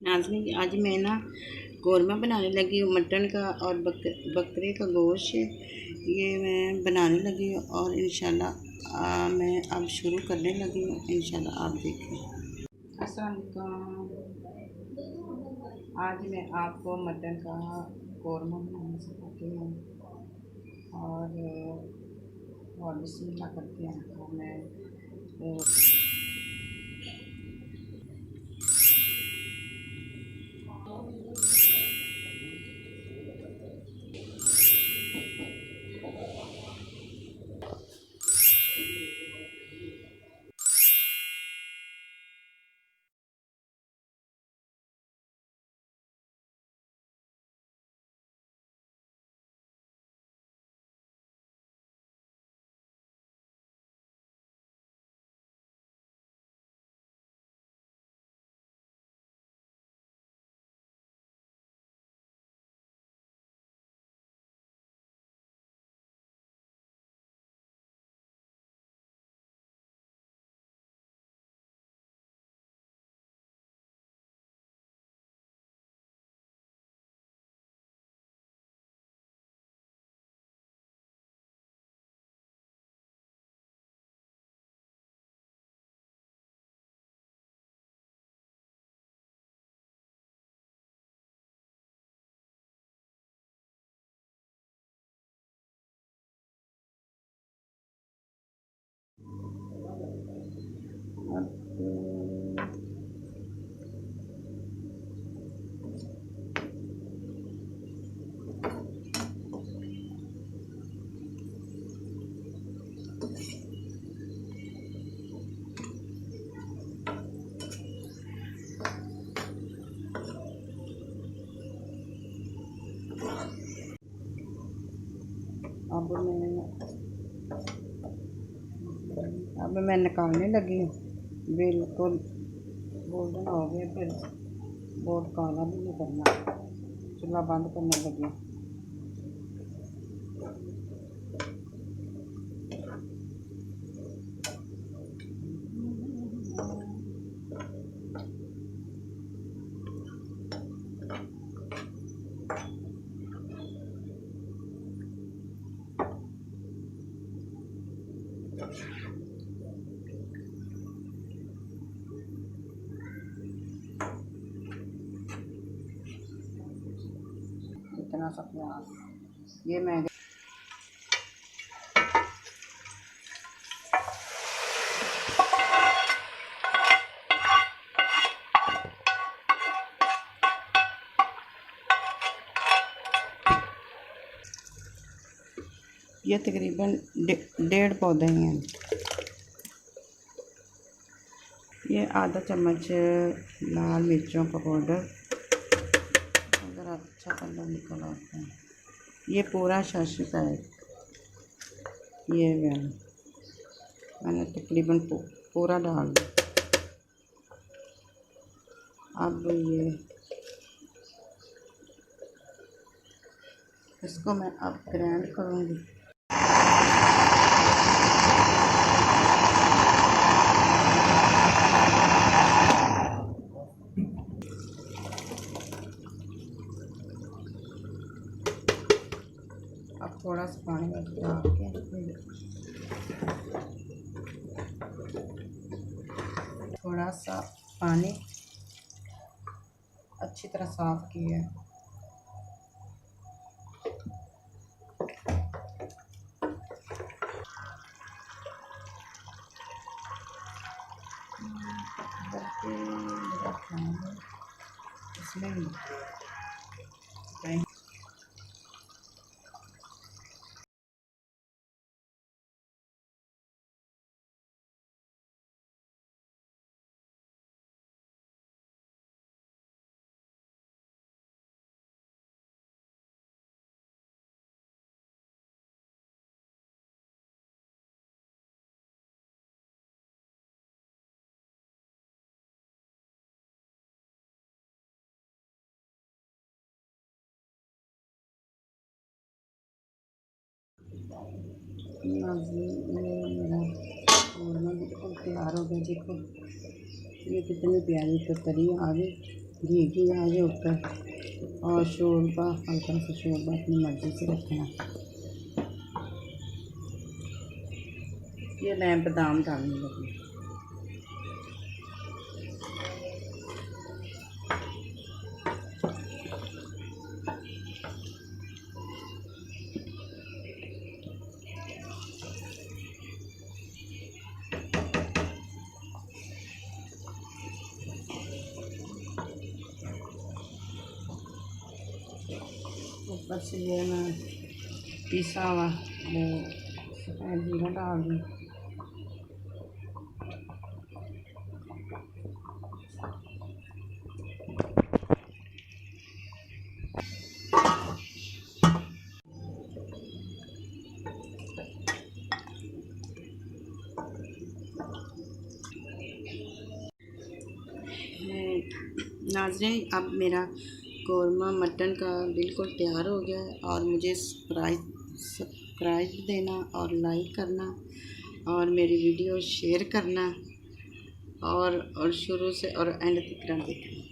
नाज़नीन, आज मैं ना कौरमा बनाने लगी हूँ मटन का और बकरे का गोश्त ये मैं बनाने लगी हूँ और इंशाल्लाह मैं अब शुरू करने लगी हूँ। इंशाल्लाह आप देखें। अस्सलाम वालेकुम। आज मैं आपको मटन का कौरमा बनाना सिखाती हूँ और बिस्मिल्लाह करते हैं तो मैं अब मैं निकालने लगी हूँ। बिल्कुल गोल्डन हो गया, फिर बहुत काला भी नहीं करना। चूल्हा बंद करने लगी हूँ। इतना सा प्याज ये मैं ये तकरीबन 1.5 पौधे हैं। ये आधा चम्मच लाल मिर्चों का पाउडर, अगर अच्छा कलर निकल आता है। ये पूरा शश का है, ये मैंने तकरीबन पूरा डाल दिया। अब ये इसको मैं अब ग्राइंड करूँगी। अब थोड़ा सा पानी में डाल के थोड़ा सा पानी अच्छी तरह साफ किया। इसमें मेरा कौरमा बिल्कुल तैयार हो गया। देखो ये कितनी प्यारी तरी आ गई। घी की आ गया ऊपर। और शोरबा, हल्का सा शोरबा अपनी मर्ज़ी से रखना। ये मैं बादाम डालने लगी। ऊपर से ये मैं पिसा हुआ वो सफ़ेद जीरा डाल दूँ। नाज़रीन, अब मेरा कौरमा मटन का बिल्कुल तैयार हो गया है। और मुझे सब्सक्राइब देना और लाइक करना और मेरी वीडियो शेयर करना और शुरू से और एंड तक देखना।